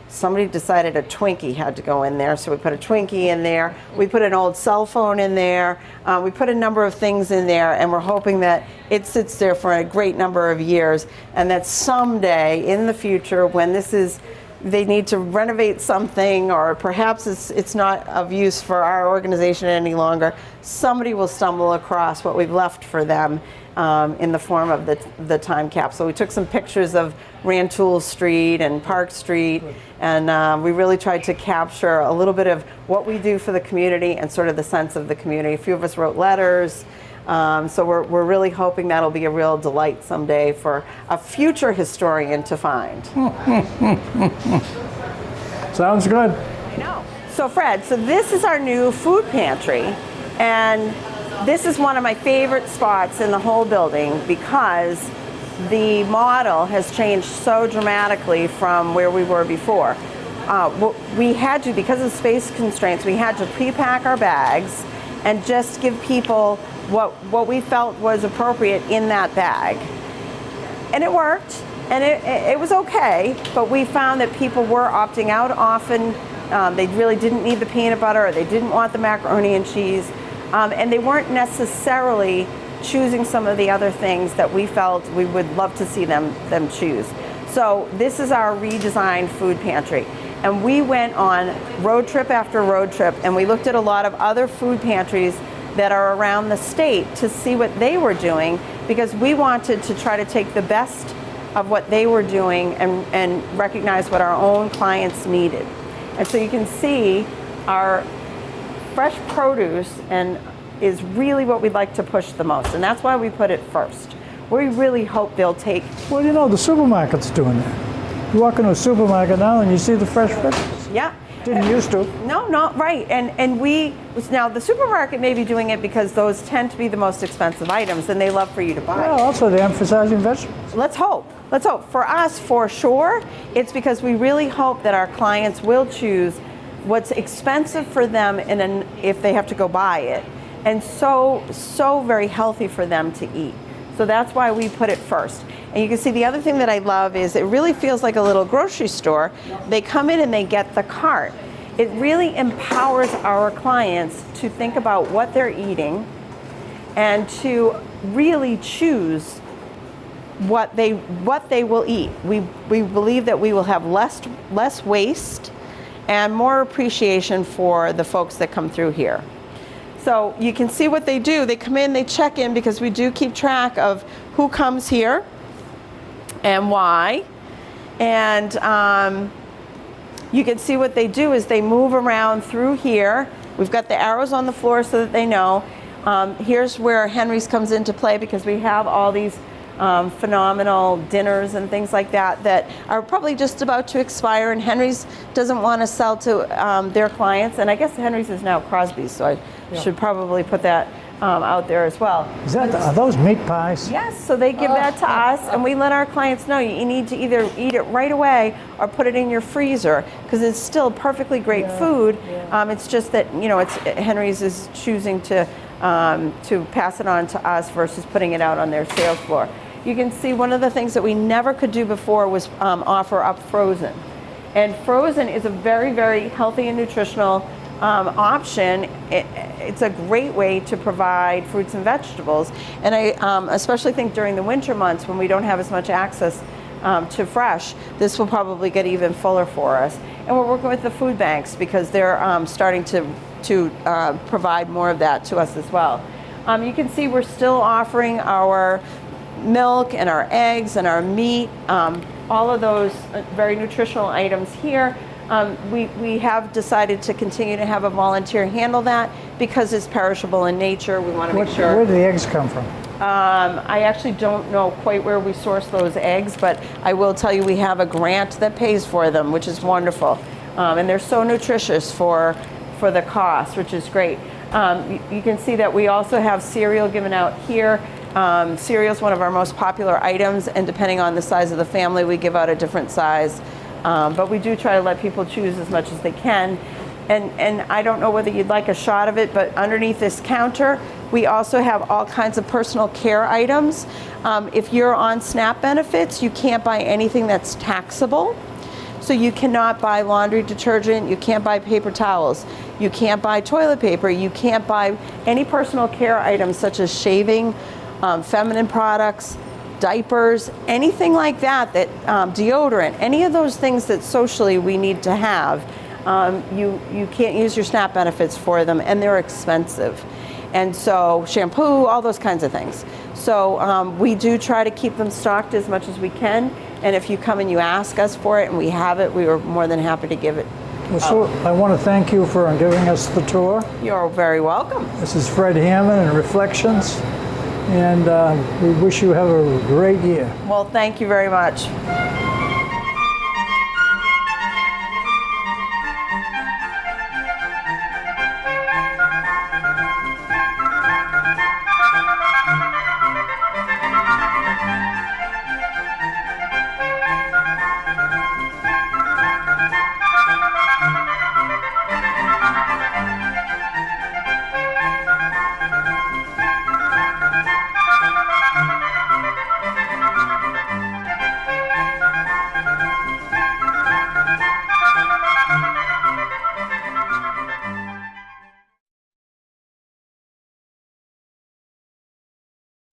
somebody decided a Twinkie had to go in there, so we put a Twinkie in there. We put an old cell phone in there. We put a number of things in there, and we're hoping that it sits there for a great number of years, and that someday in the future, when they need to renovate something, or perhaps it's not of use for our organization any longer, somebody will stumble across what we've left for them in the form of the time capsule. We took some pictures of Rantoul Street and Park Street, and we really tried to capture a little bit of what we do for the community and sort of the sense of the community. A few of us wrote letters, so we're really hoping that'll be a real delight someday for a future historian to find. Sounds good. I know. So Fred, this is our new food pantry, and this is one of my favorite spots in the whole building because the model has changed so dramatically from where we were before. We had to, because of space constraints, we had to pre-pack our bags and just give people what we felt was appropriate in that bag. And it worked, and it was okay, but we found that people were opting out often. They really didn't need the peanut butter, or they didn't want the macaroni and cheese. And they weren't necessarily choosing some of the other things that we felt we would love to see them choose. So this is our redesigned food pantry. And we went on road trip after road trip, and we looked at a lot of other food pantries that are around the state to see what they were doing, because we wanted to try to take the best of what they were doing and recognize what our own clients needed. And so you can see our fresh produce is really what we'd like to push the most, and that's why we put it first. We really hope they'll take. Well, you know, the supermarket's doing that. You walk into a supermarket now and you see the fresh vegetables. Yeah. Didn't used to. No, not right. And now the supermarket may be doing it because those tend to be the most expensive items, and they love for you to buy. Well, also they're emphasizing vegetables. Let's hope. For us, for sure, it's because we really hope that our clients will choose what's expensive for them if they have to go buy it, and so very healthy for them to eat. So that's why we put it first. And you can see the other thing that I love is it really feels like a little grocery store. They come in and they get the cart. It really empowers our clients to think about what they're eating and to really choose what they will eat. We believe that we will have less waste and more appreciation for the folks that come through here. So you can see what they do. They come in, they check in, because we do keep track of who comes here and why. And you can see what they do is they move around through here. We've got the arrows on the floor so that they know. Here's where Henry's comes into play, because we have all these phenomenal dinners and things like that are probably just about to expire, and Henry's doesn't want to sell to their clients. And I guess Henry's is now Crosby's, so I should probably put that out there as well. Are those meat pies? Yes, so they give that to us, and we let our clients know you need to either eat it right away or put it in your freezer, because it's still perfectly great food. It's just that, you know, Henry's is choosing to pass it on to us versus putting it out on their sales floor. You can see one of the things that we never could do before was offer up frozen. And frozen is a very, very healthy and nutritional option. It's a great way to provide fruits and vegetables. And I especially think during the winter months when we don't have as much access to fresh, this will probably get even fuller for us. And we're working with the food banks because they're starting to provide more of that to us as well. You can see we're still offering our milk and our eggs and our meat, all of those very nutritional items here. We have decided to continue to have a volunteer handle that because it's perishable in nature. We want to make sure. Where do the eggs come from? I actually don't know quite where we source those eggs, but I will tell you we have a grant that pays for them, which is wonderful. And they're so nutritious for the cost, which is great. You can see that we also have cereal given out here. Cereal is one of our most popular items, and depending on the size of the family, we give out a different size. But we do try to let people choose as much as they can. And I don't know whether you'd like a shot of it, but underneath this counter, we also have all kinds of personal care items. If you're on SNAP benefits, you can't buy anything that's taxable. So you cannot buy laundry detergent, you can't buy paper towels, you can't buy toilet paper, you can't buy any personal care items such as shaving, feminine products, diapers, anything like that, deodorant, any of those things that socially we need to have. You can't use your SNAP benefits for them, and they're expensive. And so shampoo, all those kinds of things. So we do try to keep them stocked as much as we can. And if you come and you ask us for it and we have it, we are more than happy to give it. Well, so I want to thank you for giving us the tour. You're very welcome. This is Fred Hammond and Reflections, and we wish you have a great year. Well, thank you very much.